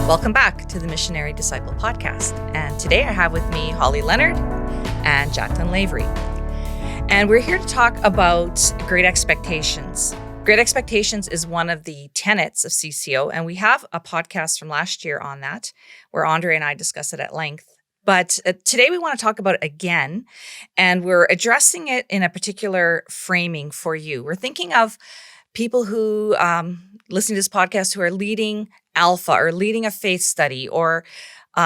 Welcome back to the Missionary Disciple Podcast. And today I have with me Holly Leonard and Jacqueline Lavery. And we're here to talk about Great Expectations. Great Expectations is one of the tenets of CCO, and we have a podcast from last year on that, where Andre and I discuss it at length. But today we want to talk about it again, and we're addressing it in a particular framing for you. We're thinking of people who, listening to this podcast, who are leading Alpha or leading a faith study, or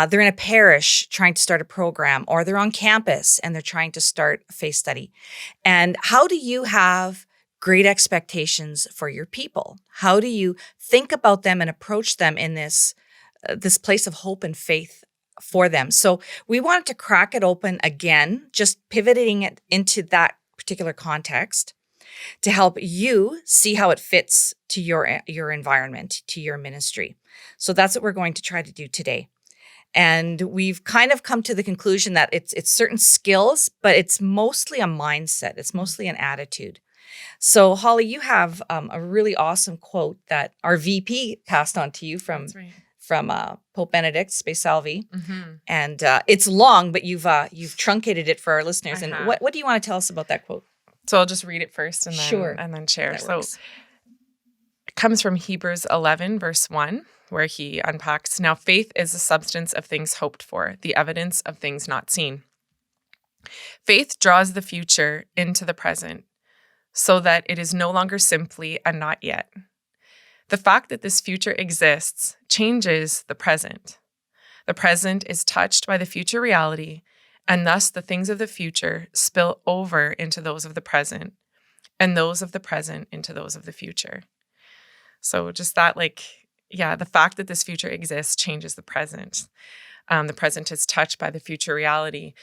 they're in a parish trying to start a program, or they're on campus and they're trying to start a faith study. And how do you have great expectations for your people? How do you think about them and approach them in this place of hope and faith for them? So we wanted to crack it open again, just pivoting it into that particular context to help you see how it fits to your environment, to your ministry. So that's what we're going to try to do today. And we've kind of come to the conclusion that it's certain skills, but it's mostly a mindset. It's mostly an attitude. So Holly, you have a really awesome quote that our VP passed on to you from Pope Benedict, Spe Salvi. Mm-hmm. And it's long, but you've truncated it for our listeners. And what do you want to tell us about that quote? So I'll just read it first and then share. So it comes from Hebrews 11, verse 1, where he unpacks, "Now faith is the substance of things hoped for, the evidence of things not seen." Faith draws the future into the present so that it is no longer simply a not yet. The fact that this future exists changes the present. The present is touched by the future reality, and thus the things of the future spill over into those of the present, and those of the present into those of the future. So just that, the fact that this future exists changes the present. The present is touched by the future reality.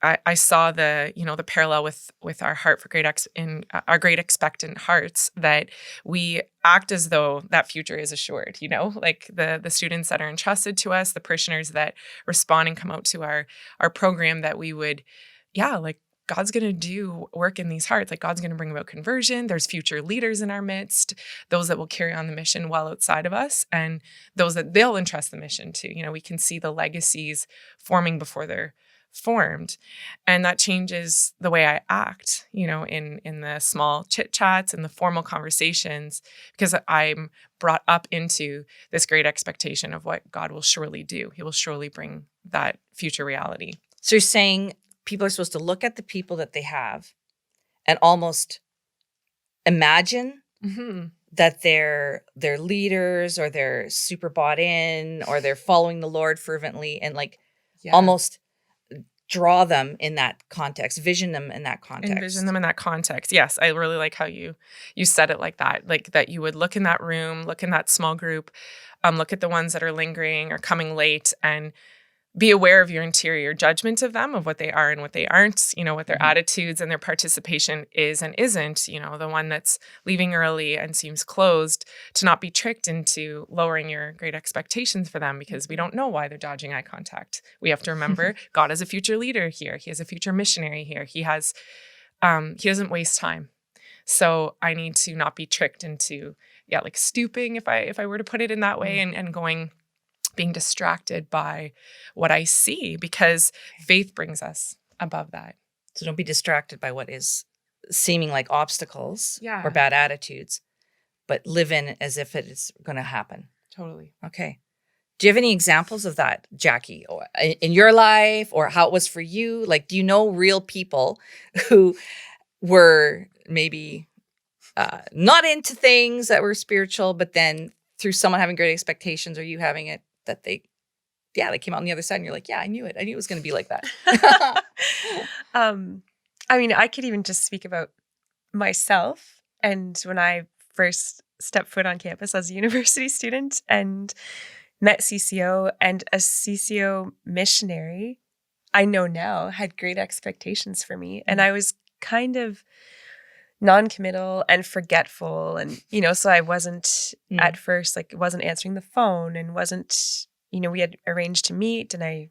I saw the parallel with our heart for our great expectant hearts, that we act as though that future is assured, like the students that are entrusted to us, the parishioners that respond and come out to our program, that we would, God's going to do work in these hearts. Like, God's going to bring about conversion. There's future leaders in our midst, those that will carry on the mission well outside of us, and those that they'll entrust the mission to. We can see the legacies forming before they're formed. And that changes the way I act, in the small chit chats and the formal conversations, because I'm brought up into this great expectation of what God will surely do. He will surely bring that future reality. So you're saying people are supposed to look at the people that they have and almost imagine that they're leaders, or they're super bought in, or they're following the Lord fervently, and almost draw them in that context, vision them in that context. Envision them in that context. Yes, I really like how you said it like that. Like that you would look in that room, look in that small group, look at the ones that are lingering or coming late, and be aware of your interior judgment of them, of what they are and what they aren't, what their attitudes and their participation is and isn't, the one that's leaving early and seems closed, to not be tricked into lowering your great expectations for them, because we don't know why they're dodging eye contact. We have to remember God has a future leader here. He has a future missionary here. He doesn't waste time. So I need to not be tricked into, stooping, if I were to put it in that way, and being distracted by what I see, because faith brings us above that. So don't be distracted by what is seeming like obstacles or bad attitudes, but live in as if it is going to happen. Totally. Okay. Do you have any examples of that, Jackie, or in your life, or how it was for you? Do you know real people who were maybe not into things that were spiritual, but then through someone having great expectations, or you having it, that they came out on the other side, and you're like, I knew it. I knew it was going to be like that. I could even just speak about myself. And when I first stepped foot on campus as a university student and met CCO, and a CCO missionary, I know now, had great expectations for me. And I was kind of non-committal and forgetful, and so I wasn't at first, wasn't answering the phone, and wasn't, we had arranged to meet, and I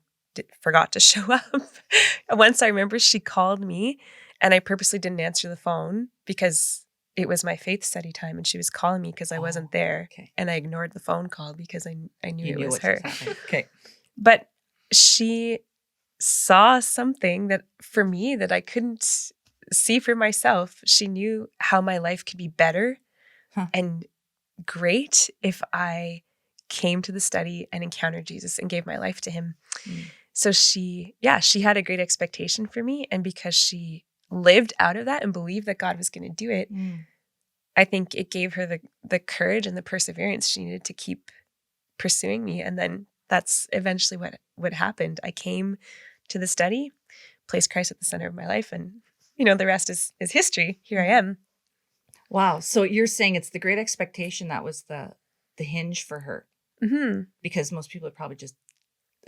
forgot to show up. Once I remember she called me, and I purposely didn't answer the phone because it was my faith study time and she was calling me because I wasn't there. Okay. And I ignored the phone call because I knew You it knew was what her. Okay. But she saw something that for me that I couldn't see for myself. She knew how my life could be better and great if I came to the study and encountered Jesus and gave my life to him. So she had a great expectation for me. And because she lived out of that and believed that God was going to do it, I think it gave her the courage and the perseverance she needed to keep pursuing me. And then that's eventually what happened. I came to the study, placed Christ at the center of my life, and the rest is history. Here I am. Wow. So you're saying it's the great expectation that was the hinge for her. Mm-hmm. Because most people would probably just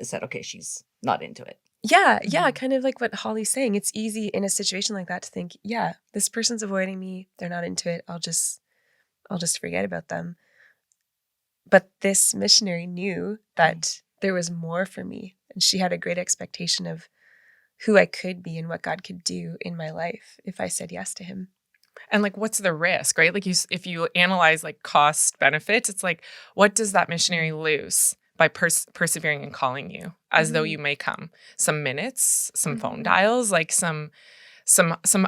said, okay, she's not into it. Yeah, kind of like what Holly's saying. It's easy in a situation like that to think, yeah, this person's avoiding me. They're not into it. I'll just forget about them. But this missionary knew that there was more for me, and she had a great expectation of who I could be and what God could do in my life if I said yes to him. And like, what's the risk, right? Like if you analyze like cost benefits, it's like, what does that missionary lose by persevering and calling you as though you may come? Some minutes, some phone dials, like some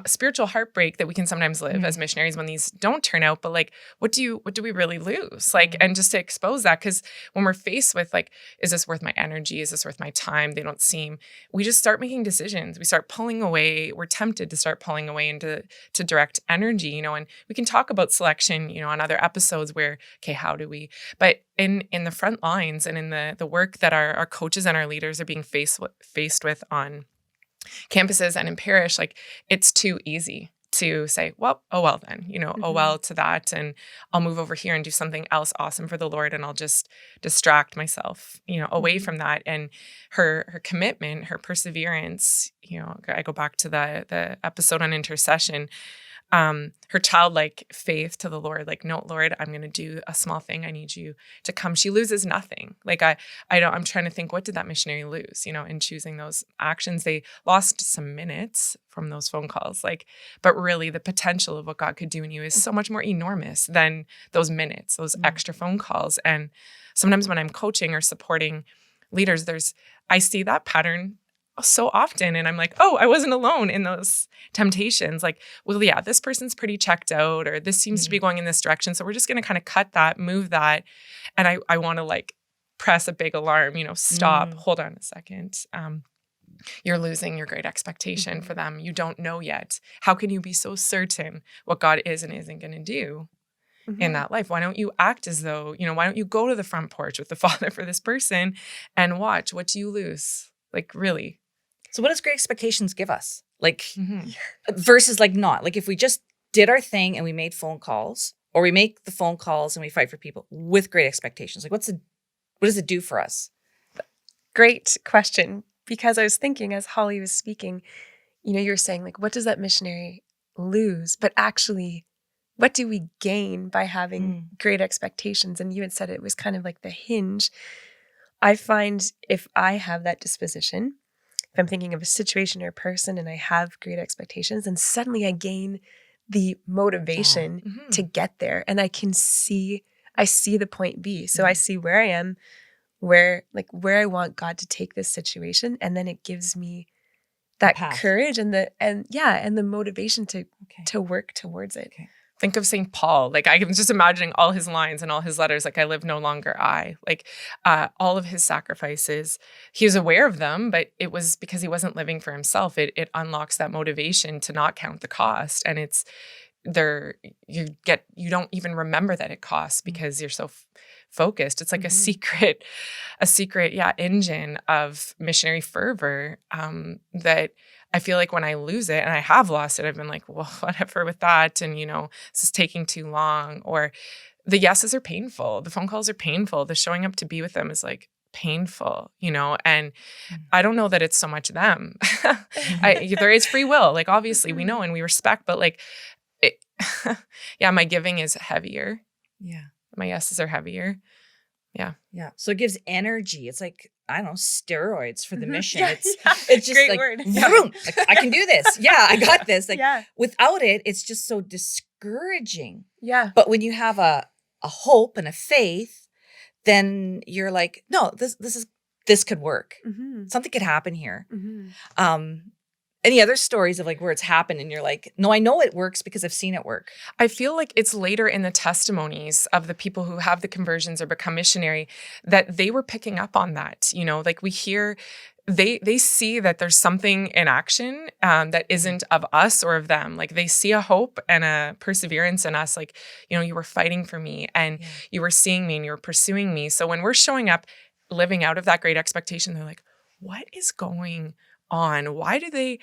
spiritual heartbreak that we can sometimes live as missionaries when these don't turn out. But like, what do we really lose? Like, and just to expose that, because when we're faced with like, is this worth my energy? Is this worth my time? They don't seem, we just start making decisions. We start pulling away. We're tempted to start pulling away into direct energy, and we can talk about selection, on other episodes where, okay, how do we, but in the front lines and in the work that our coaches and our leaders are being faced with on campuses and in parish, like it's too easy to say, well, oh well then, oh well to that, and I'll move over here and do something else awesome for the Lord, and I'll just distract myself, away from that. And her commitment, her perseverance, I go back to the episode on intercession, her childlike faith to the Lord, like, no, Lord, I'm going to do a small thing. I need you to come. She loses nothing. Like I'm trying to think, what did that missionary lose, in choosing those actions? They lost some minutes from those phone calls, but really the potential of what God could do in you is so much more enormous than those minutes, those extra phone calls. And sometimes when I'm coaching or supporting leaders, I see that pattern so often. And I'm like, oh, I wasn't alone in those temptations. Like, well, yeah, this person's pretty checked out, or this seems to be going in this direction. So we're just going to kind of cut that, move that. And I want to press a big alarm, stop, hold on a second. You're losing your great expectation for them. You don't know yet. How can you be so certain what God is and isn't going to do in that life? Why don't you act as though, why don't you go to the front porch with the Father for this person and watch? What do you lose? Really? So what does great expectations give us? Versus not. If we just did our thing and we made phone calls, or we make the phone calls and we fight for people with great expectations. What does it do for us? Great question. Because I was thinking as Holly was speaking, you were saying what does that missionary lose? But actually, what do we gain by having great expectations? And you had said it was kind of like the hinge. I find if I have that disposition, if I'm thinking of a situation or a person and I have great expectations, and suddenly I gain the motivation to get there, and I see the point B. So I see where I am, where I want God to take this situation, and then it gives me that courage and the motivation to work towards it. Okay. Think of St. Paul. I'm just imagining all his lines and all his letters. I live no longer I. All of his sacrifices, he was aware of them, but it was because he wasn't living for himself. It unlocks that motivation to not count the cost, and it's there. You don't even remember that it costs because you're so focused. It's like a secret, engine of missionary fervor that. I feel like when I lose it, and I have lost it, I've been like, well, whatever with that. And, this is taking too long. Or the yeses are painful. The phone calls are painful. The showing up to be with them is painful, and I don't know that it's so much them. There is free will. Obviously we know and we respect, but my giving is heavier. Yeah. My yeses are heavier. Yeah. Yeah. So it gives energy. It's I don't know, steroids for the mission. Yeah, It's just great like, word. vroom, like, I can do this. Yeah, I got this. Like Yeah. without it, it's just so discouraging. Yeah. But when you have a hope and a faith, then you're like, no, this could work. Mm-hmm. Something could happen here. Mm-hmm. Any other stories of like where it's happened and you're like, no, I know it works because I've seen it work? I feel like it's later in the testimonies of the people who have the conversions or become missionary that they were picking up on that. You know, like we hear, they see that there's something in action that isn't of us or of them. Like they see a hope and a perseverance in us. Like, you know, you were fighting for me and you were seeing me and you were pursuing me. So when we're showing up, living out of that great expectation, they're like, what is going on? Why do they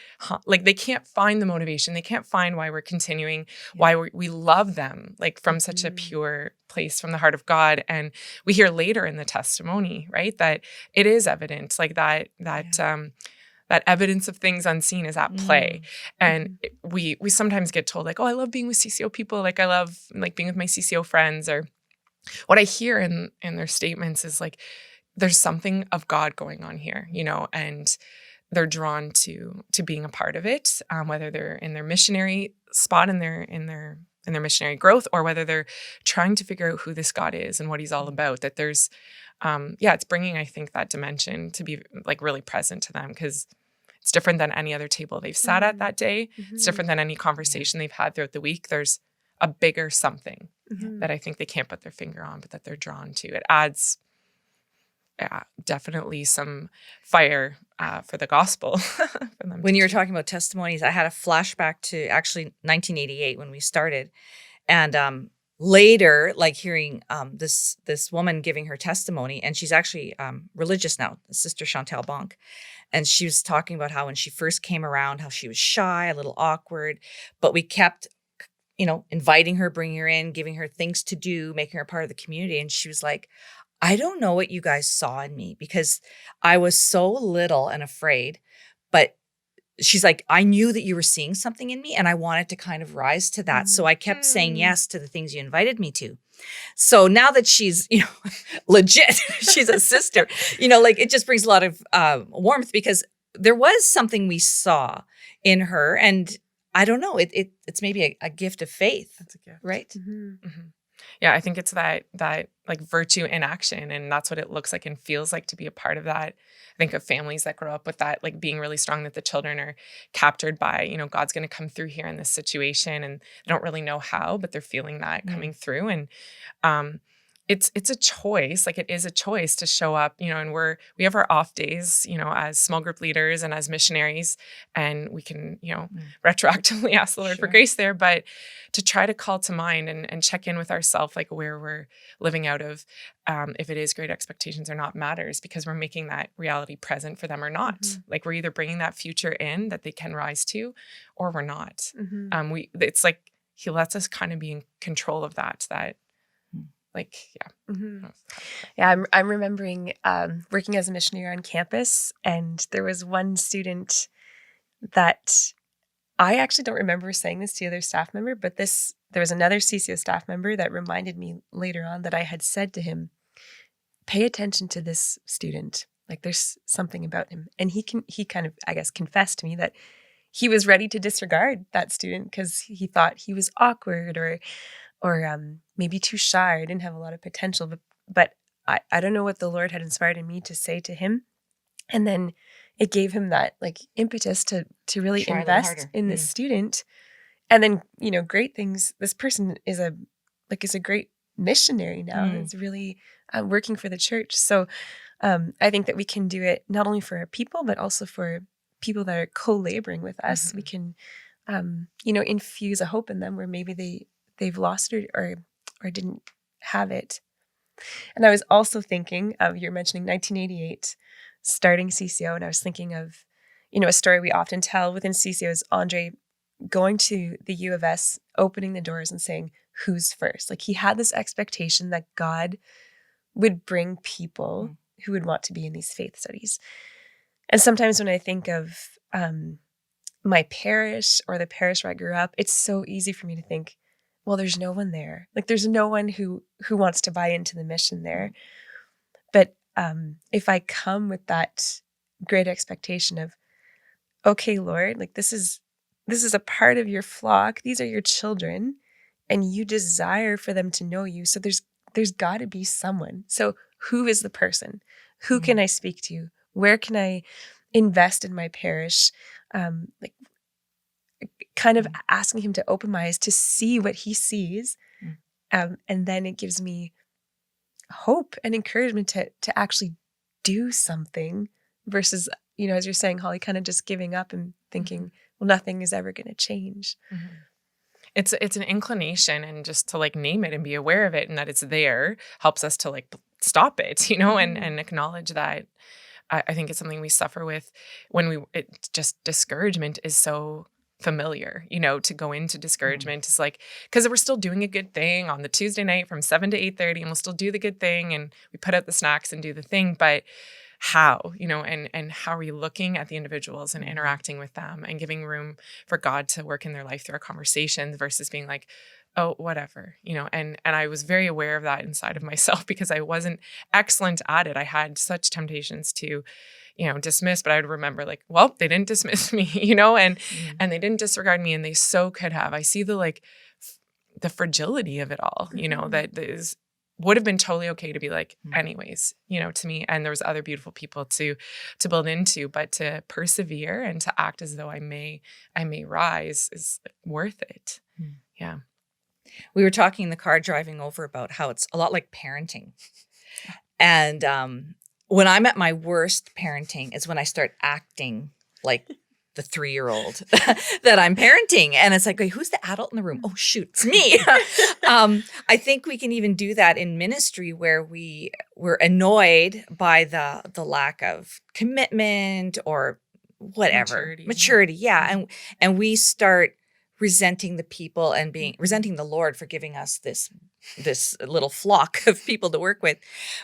like they can't find the motivation? They can't find why we're continuing, why we love them like from such a pure place from the heart of God. And we hear later in the testimony, right, that it is evident like that evidence of things unseen is at play. And we sometimes get told like, oh, I love being with CCO people. Like I love like being with my CCO friends. Or what I hear in their statements is like, there's something of God going on here, you know, and they're drawn to being a part of it, whether they're in their missionary spot in their missionary growth, or whether they're trying to figure out who this God is and what he's all about. That there's, it's bringing, I think, that dimension to be like really present to them, because it's different than any other table they've sat at that day. It's different than any conversation they've had throughout the week. There's a bigger something that I think they can't put their finger on, but that they're drawn to. It adds definitely some fire for the gospel. For them when you were talking about testimonies, I had a flashback to actually 1988 when we started. And later, like hearing this woman giving her testimony, and she's actually religious now, Sister Chantal Bonk. And she was talking about how when she first came around, how she was shy, a little awkward, but we kept, you know, inviting her, bringing her in, giving her things to do, making her part of the community. And she was like, I don't know what you guys saw in me because I was so little and afraid, but she's like, I knew that you were seeing something in me and I wanted to kind of rise to that. So I kept saying yes to the things you invited me to. So now that she's, you know, legit, she's a sister, you know, like it just brings a lot of warmth because there was something we saw in her, and I don't know, it's maybe a gift of faith. That's a gift. Right? Mm-hmm. Yeah, I think it's that like virtue in action, and that's what it looks like and feels like to be a part of that. I think of families that grow up with that, like being really strong, that the children are captured by, you know, God's going to come through here in this situation, and they don't really know how, but they're feeling that coming through. And it's a choice. Like it is a choice to show up, you know, and we have our off days, you know, as small group leaders and as missionaries, and we can, you know, retroactively ask the Lord for grace there, but to try to call to mind and check in with ourselves, like where we're living out of, if it is great expectations or not matters, because we're making that reality present for them or not. Like we're either bringing that future in that they can rise to, or we're not. It's like he lets us kind of be in control of that. Like, I'm remembering working as a missionary on campus, and there was one student that I actually don't remember saying this to the other staff member, but there was another CCO staff member that reminded me later on that I had said to him, pay attention to this student. Like there's something about him. And he kind of, I guess, confessed to me that he was ready to disregard that student because he thought he was awkward or maybe too shy or didn't have a lot of potential. But I don't know what the Lord had inspired in me to say to him. And then it gave him that like impetus to really invest in this student. And then, you know, great things. This person is a great missionary now. It's really working for the church. So I think that we can do it not only for our people, but also for people that are co-laboring with us. We can, you know, infuse a hope in them where maybe they've lost it or didn't have it. And I was also thinking of, you're mentioning 1988, starting CCO, and I was thinking of, you know, a story we often tell within CCO is Andre going to the U of S, opening the doors and saying, who's first? Like he had this expectation that God would bring people who would want to be in these faith studies. And sometimes when I think of my parish or the parish where I grew up, it's so easy for me to think, well, there's no one there. Like there's no one who wants to buy into the mission there. But if I come with that great expectation of, okay, Lord, like this is a part of your flock. These are your children, and you desire for them to know you. So there's got to be someone. So who is the person? Who can I speak to? Where can I invest in my parish? Like kind of asking him to open my eyes to see what he sees. And then it gives me hope and encouragement to actually do something versus, as you're saying, Holly, kind of just giving up and thinking, well, nothing is ever going to change. It's an inclination, and just to like name it and be aware of it and that it's there helps us to like stop it, and acknowledge that. I think it's something we suffer with when just discouragement is so familiar, to go into discouragement is like, because we're still doing a good thing on the Tuesday night from 7 to 8:30, and we'll still do the good thing and we put out the snacks and do the thing, but how, and how are we looking at the individuals and interacting with them and giving room for God to work in their life through our conversations versus being like, oh, whatever, and I was very aware of that inside of myself because I wasn't excellent at it. I had such temptations to, dismiss, but I would remember like, well, they didn't dismiss me, and they didn't disregard me, and they so could have. I see the fragility of it all, that would have been totally okay to be like, anyways, to me. And there was other beautiful people to build into, but to persevere and to act as though I may rise is worth it. Yeah. We were talking in the car driving over about how it's a lot like parenting. And when I'm at my worst parenting is when I start acting like the 3-year-old that I'm parenting. And it's like, wait, who's the adult in the room? Oh, shoot, it's me. I think we can even do that in ministry where we're annoyed by the lack of commitment or whatever. Maturity. Yeah. And we start resenting the people and resenting the Lord for giving us this little flock of people to work with.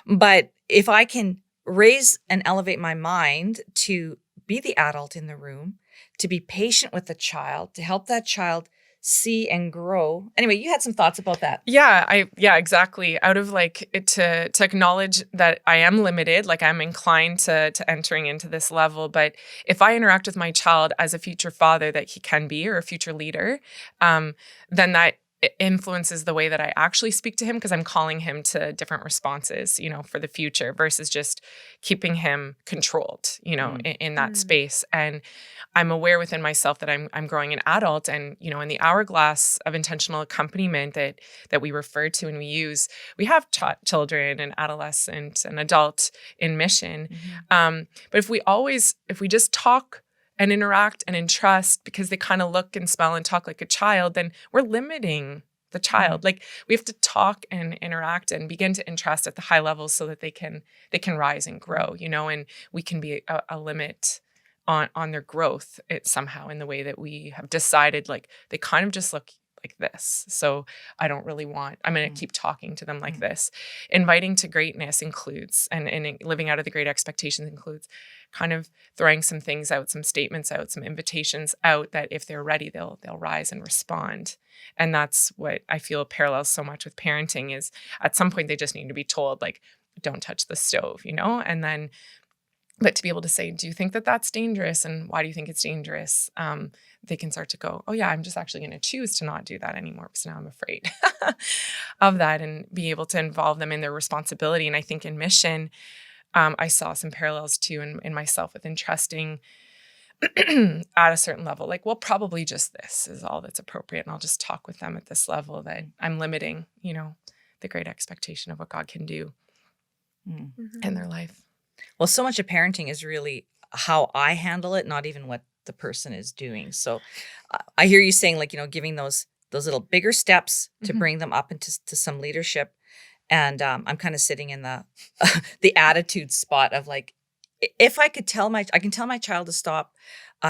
But if I can raise and elevate my mind to be the adult in the room, to be patient with the child, to help that child see and grow. Anyway, you had some thoughts about that. Yeah, exactly. Out of to acknowledge that I am limited, like I'm inclined to entering into this level. But if I interact with my child as a future father that he can be or a future leader, then that influences the way that I actually speak to him because I'm calling him to different responses, for the future versus just keeping him controlled, in that space. And I'm aware within myself that I'm growing an adult, and, in the hourglass of intentional accompaniment that we refer to and we use, we have children and adolescent and adult in mission. But if we just talk and interact and entrust because they kind of look and smell and talk like a child, then we're limiting the child. Like we have to talk and interact and begin to entrust at the high levels so that they can rise and grow, and we can be a limit on their growth somehow in the way that we have decided, like they kind of just look like this. So I don't really I'm going to keep talking to them like this. Inviting to greatness includes, and living out of the great expectations includes kind of throwing some things out, some statements out, some invitations out that if they're ready, they'll rise and respond. And that's what I feel parallels so much with parenting is at some point they just need to be told, like, don't touch the stove, and then, but to be able to say, do you think that that's dangerous? And why do you think it's dangerous? They can start to go, oh yeah, I'm just actually going to choose to not do that anymore because now I'm afraid of that, and be able to involve them in their responsibility. And I think in mission, I saw some parallels too in myself with entrusting at a certain level, like, well, probably just this is all that's appropriate. And I'll just talk with them at this level that I'm limiting, the great expectation of what God can do in their life. Well, so much of parenting is really how I handle it, not even what the person is doing. So I hear you saying, like, giving those little bigger steps to bring them up into some leadership. And I'm kind of sitting in the attitude spot of like, if I can tell my child to stop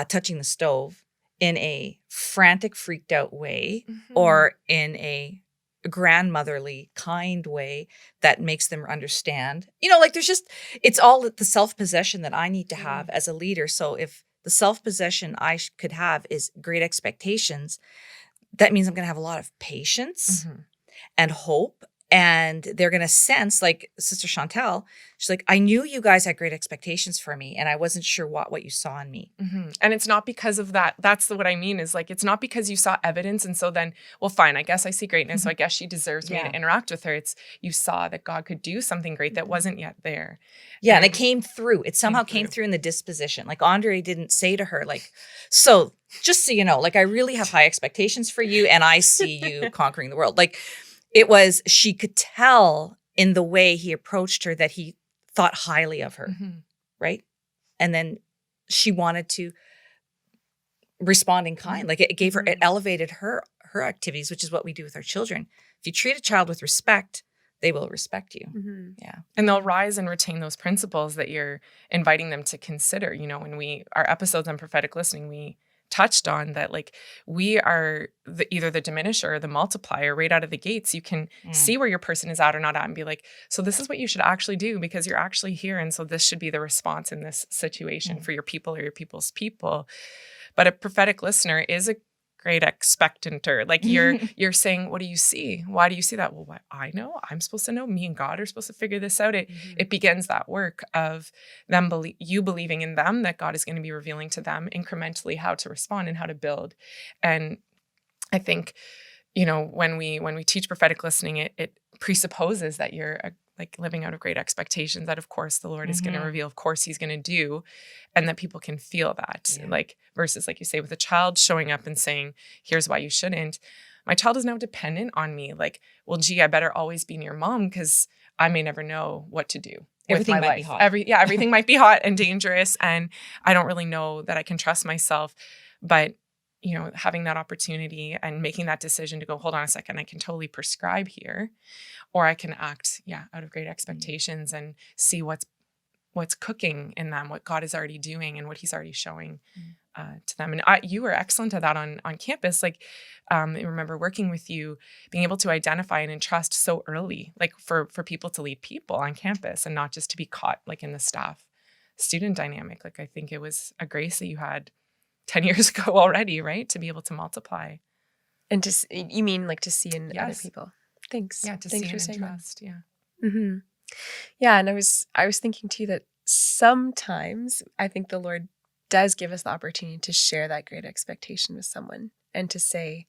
touching the stove in a frantic, freaked out way, or in a grandmotherly, kind way that makes them understand, like it's all the self-possession that I need to have as a leader. So if the self-possession I could have is great expectations, that means I'm going to have a lot of patience and hope And they're going to sense, like Sister Chantel, she's like, I knew you guys had great expectations for me, and I wasn't sure what you saw in me. Mm-hmm. And it's not because of that. That's what I mean is like, it's not because you saw evidence. And so then, well, fine, I guess I see greatness. So I guess she deserves me to interact with her. It's you saw that God could do something great that wasn't yet there. Yeah. And it came through. It somehow came through in the disposition. Like Andre didn't say to her, like, so just so you know, like, I really have high expectations for you, and I see you conquering the world. Like, it was, she could tell in the way he approached her that he thought highly of her, right? And then she wanted to respond in kind. Like, it gave her, it elevated her activities, which is what we do with our children. If you treat a child with respect, they will respect you. Yeah. And they'll rise and retain those principles that you're inviting them to consider. You know, when our episodes on prophetic listening, we touched on that, like, we are either the diminisher or the multiplier right out of the gates. You can see where your person is at or not at and be like, so this is what you should actually do because you're actually here. And so this should be the response in this situation for your people or your people's people. But a prophetic listener is a great expectanter. Like you're saying, what do you see? Why do you see that? Well, what I know, I'm supposed to know. Me and God are supposed to figure this out. It begins that work of them you believing in them, that God is going to be revealing to them incrementally how to respond and how to build. And I think, you know, when we teach prophetic listening, it presupposes that you're like living out of great expectations, that of course the Lord is going to reveal, of course he's going to do, and that people can feel that. Like versus, like you say, with a child showing up and saying, here's why you shouldn't. My child is now dependent on me. Like, well, gee, I better always be near mom because I may never know what to do. Everything might be hot. Everything might be hot and dangerous, and I don't really know that I can trust myself. But you know, having that opportunity and making that decision to go, hold on a second, I can totally prescribe here, or I can act, out of great expectations and see what's cooking in them, what God is already doing and what he's already showing to them. And you were excellent at that on campus. Like, I remember working with you, being able to identify and entrust so early, like for people to lead people on campus and not just to be caught like in the staff student dynamic. Like, I think it was a grace that you had 10 years ago already, right? To be able to multiply. And you mean like to see in other people? Thanks. Yeah, to Thanks see for and saying trust. that. Yeah. Yeah, and I was thinking too that sometimes I think the Lord does give us the opportunity to share that great expectation with someone and to say,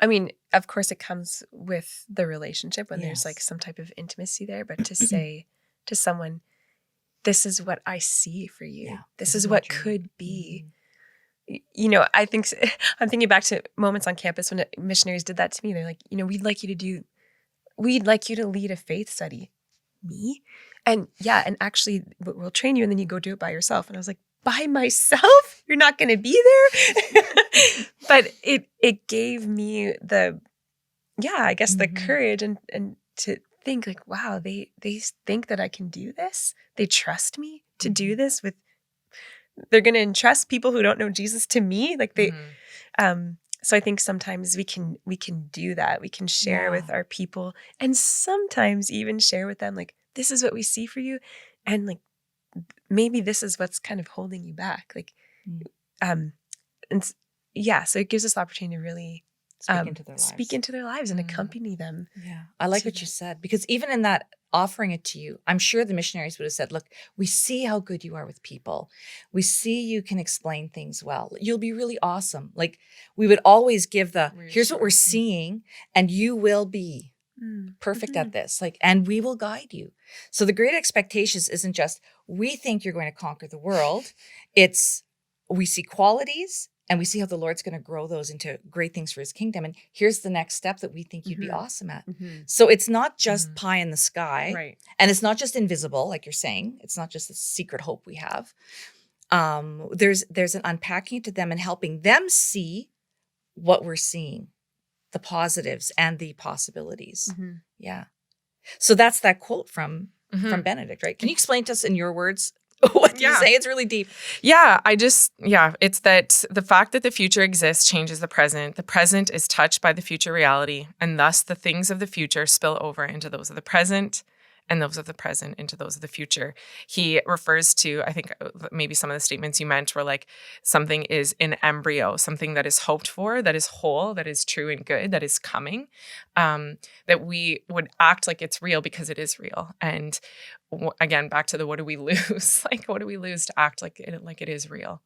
I mean, of course it comes with the relationship when there's like some type of intimacy there, but to say to someone, this is what I see for you. Yeah, this is what could be. You know, I'm thinking back to moments on campus when missionaries did that to me. They're like, you know, we'd like you to lead a faith study. Me? And actually we'll train you and then you go do it by yourself. And I was like, by myself? You're not going to be there? But it gave me the courage and to think like, wow, they think that I can do this. They trust me to do this with. They're going to entrust people who don't know Jesus to me. Like they, so I think sometimes we can do that. We can share with our people and sometimes even share with them, like, this is what we see for you. And like, maybe this is what's kind of holding you back. Like, so it gives us the opportunity to really speak into their lives and accompany them. Yeah. I like what you said, because even in that offering it to you, I'm sure the missionaries would have said, look, we see how good you are with people. We see you can explain things well. You'll be really awesome. Like, we would always give here's what we're seeing, and you will be perfect at this. Like, and we will guide you. So the great expectations isn't just, we think you're going to conquer the world. It's, we see qualities and we see how the Lord's going to grow those into great things for his kingdom. And here's the next step that we think you'd be awesome at. So it's not just pie in the sky. Right. And it's not just invisible, like you're saying. It's not just a secret hope we have. There's an unpacking to them and helping them see what we're seeing, the positives and the possibilities. Yeah. So that's that quote from Benedict, right? Can you explain to us in your words what you say? It's really deep. Yeah, it's that the fact that the future exists changes the present. The present is touched by the future reality, and thus the things of the future spill over into those of the present. and those of the present into those of the future. He refers to, I think maybe some of the statements you meant were like something is in embryo, something that is hoped for, that is whole, that is true and good, that is coming, that we would act like it's real because it is real. And again, back to the what do we lose? Like, what do we lose to act like it is real?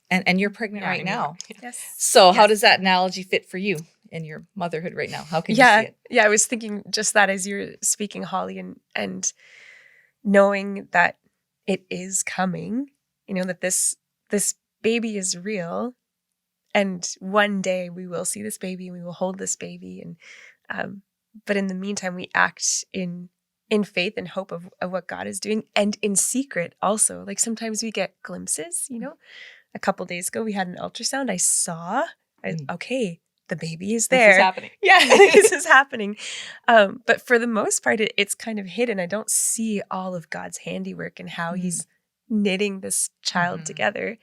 And you're pregnant right now. Yes. So how does that analogy fit for you in your motherhood right now? How can you see it? Yeah, I was thinking just that as you're speaking, Holly, and knowing that it is coming, that this baby is real, and one day we will see this baby and we will hold this baby, and but in the meantime we act in faith and hope of what God is doing, and in secret also. Like sometimes we get glimpses, A couple days ago we had an ultrasound. I saw, okay, the baby is there. This is happening. Yeah, this is happening. But for the most part, it's kind of hidden. I don't see all of God's handiwork and how he's knitting this child together.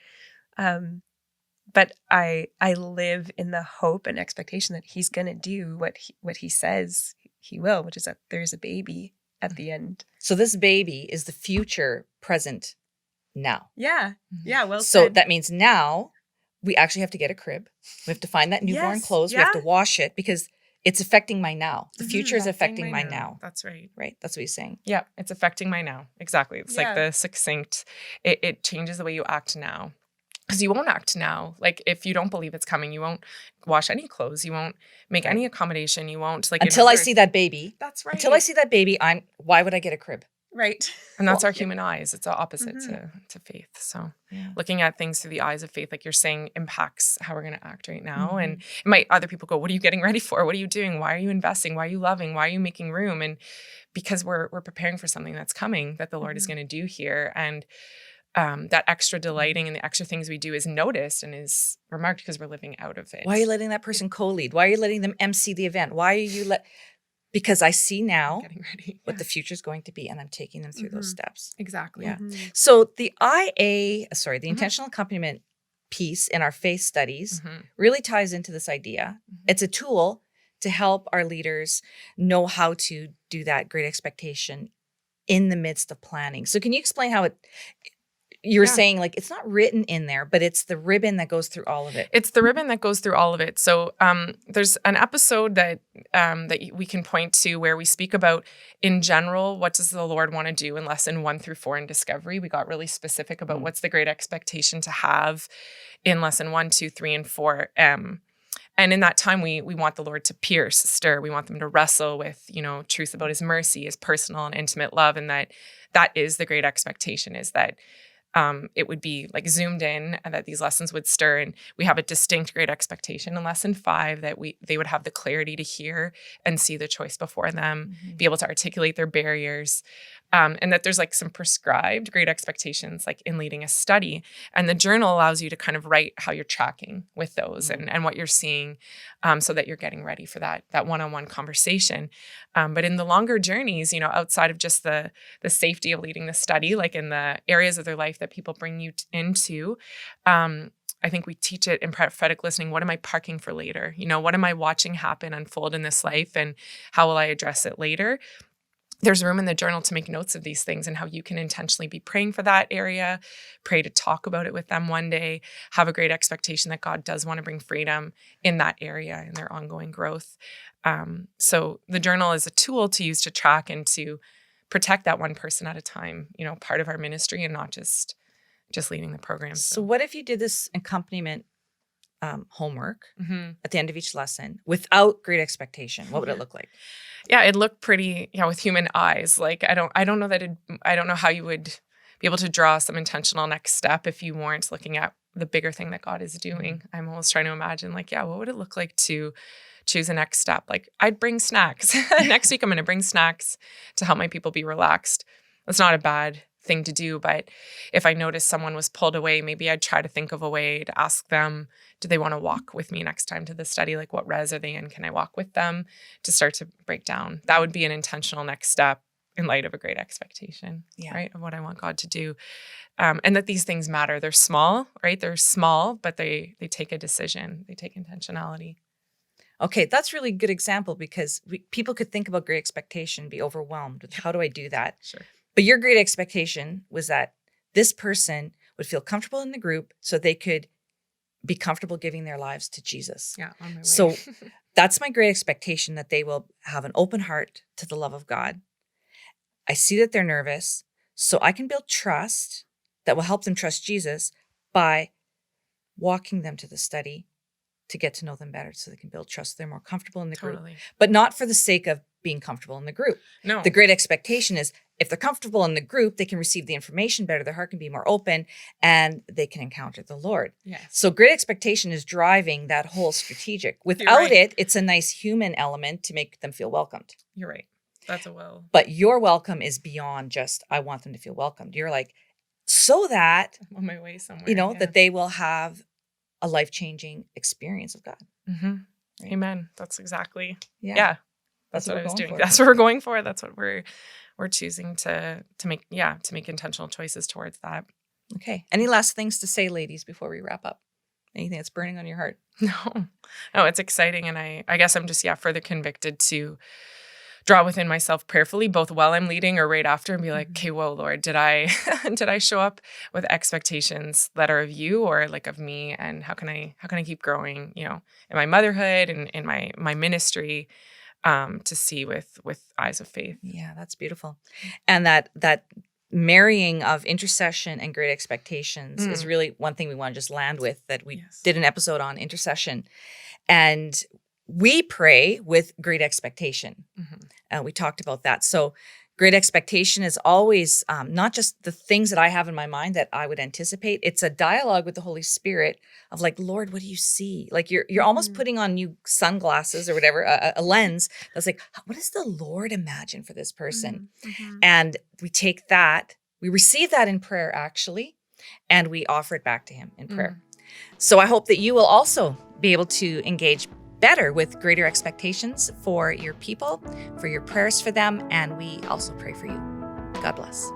But I live in the hope and expectation that he's going to do what he says he will, which is that there's a baby at the end. So this baby is the future present now. Yeah. Yeah. Well, so said. That means now we actually have to get a crib. We have to find that newborn clothes. Yeah. We have to wash it because it's affecting my now. The future is affecting my now. That's right. Right. That's what he's saying. Yeah. It's affecting my now. Exactly. It's like the succinct, it changes the way you act now. Because you won't act now. Like if you don't believe it's coming, you won't wash any clothes. You won't make any accommodation. You won't until I see that baby. That's right. Until I see that baby, why would I get a crib? Right. And that's our human eyes. It's the opposite to faith. So looking at things through the eyes of faith, like you're saying, impacts how we're going to act right now. And it might, other people go, what are you getting ready for? What are you doing? Why are you investing? Why are you loving? Why are you making room? And because we're preparing for something that's coming that the Lord is going to do here. And that extra delighting and the extra things we do is noticed and is remarked because we're living out of it. Why are you letting that person co-lead? Why are you letting them MC the event? Why are you because I see now what the future is going to be, and I'm taking them through those steps. Exactly. Yeah. So the the intentional accompaniment piece in our faith studies really ties into this idea. It's a tool to help our leaders know how to do that great expectation in the midst of planning. So can you explain how you're saying like it's not written in there, but it's the ribbon that goes through all of it. It's the ribbon that goes through all of it. So there's an episode that we can point to where we speak about, in general, what does the Lord want to do in lesson 1 through 4 in discovery. We got really specific about what's the great expectation to have in lesson 1, 2, 3, and 4. And in that time, we want the Lord to pierce, stir. We want them to wrestle with, truth about his mercy, his personal and intimate love. And that is the great expectation, is that it would be like zoomed in and that these lessons would stir. And we have a distinct great expectation in lesson 5 that they would have the clarity to hear and see the choice before them, be able to articulate their barriers. And that there's like some prescribed great expectations, like in leading a study. And the journal allows you to kind of write how you're tracking with those and what you're seeing, so that you're getting ready for that one-on-one conversation. But in the longer journeys, outside of just the safety of leading the study, like in the areas of their life that people bring you into, I think we teach it in prophetic listening. What am I parking for later? What am I watching happen, unfold in this life, and how will I address it later? There's room in the journal to make notes of these things and how you can intentionally be praying for that area, pray to talk about it with them one day, have a great expectation that God does want to bring freedom in that area in their ongoing growth. So the journal is a tool to use to track and to protect that one person at a time, part of our ministry and not just leading the program. So what if you did this accompaniment homework at the end of each lesson without great expectation? What would it look like? Yeah, it looked pretty, with human eyes. Like I don't know that I don't know how you would be able to draw some intentional next step if you weren't looking at the bigger thing that God is doing. I'm almost trying to imagine, what would it look like to choose a next step? Like I'd bring snacks. Next week I'm going to bring snacks to help my people be relaxed. That's not a bad thing to do, but if I noticed someone was pulled away, maybe I'd try to think of a way to ask them, do they want to walk with me next time to the study? Like what res are they in? Can I walk with them to start to break down? That would be an intentional next step in light of a great expectation, right? Of what I want God to do. And that these things matter. They're small, right? They're small, but they take a decision. They take intentionality. Okay, that's really good example because people could think about great expectation, be overwhelmed with how do I do that? Sure. But your great expectation was that this person would feel comfortable in the group so they could be comfortable giving their lives to Jesus. Yeah, on my way. So that's my great expectation, that they will have an open heart to the love of God. I see that they're nervous, so I can build trust that will help them trust Jesus by walking them to the study to get to know them better so they can build trust. They're more comfortable in the group, but not for the sake of being comfortable in the group. No. The great expectation is if they're comfortable in the group, they can receive the information better, their heart can be more open, and they can encounter the Lord. Yes. So great expectation is driving that whole strategic. Without it, it's a nice human element to make them feel welcomed. You're right. That's a will. But your welcome is beyond just, I want them to feel welcomed. You're like, so that, I'm on my way somewhere. that they will have a life-changing experience of God. Mm-hmm. Right? Amen. That's exactly, That's what I was doing. For. That's what we're going for. That's what we're choosing to make intentional choices towards that. Okay. Any last things to say, ladies, before we wrap up? Anything that's burning on your heart? No, it's exciting. And I guess I'm just, further convicted to draw within myself prayerfully, both while I'm leading or right after, and be like, okay, whoa, Lord, did I show up with expectations that are of you or like of me? And how can I keep growing, in my motherhood and in my ministry, to see with eyes of faith. Yeah, that's beautiful. And that marrying of intercession and great expectations is really one thing we want to just land with, that we did an episode on intercession. And we pray with great expectation. We talked about that. So great expectation is always not just the things that I have in my mind that I would anticipate. It's a dialogue with the Holy Spirit of like, Lord, what do you see? Like you're almost putting on new sunglasses or whatever, a lens that's like, what does the Lord imagine for this person? And we take that, we receive that in prayer actually, and we offer it back to him in prayer. So I hope that you will also be able to engage better with greater expectations for your people, for your prayers for them, and we also pray for you. God bless.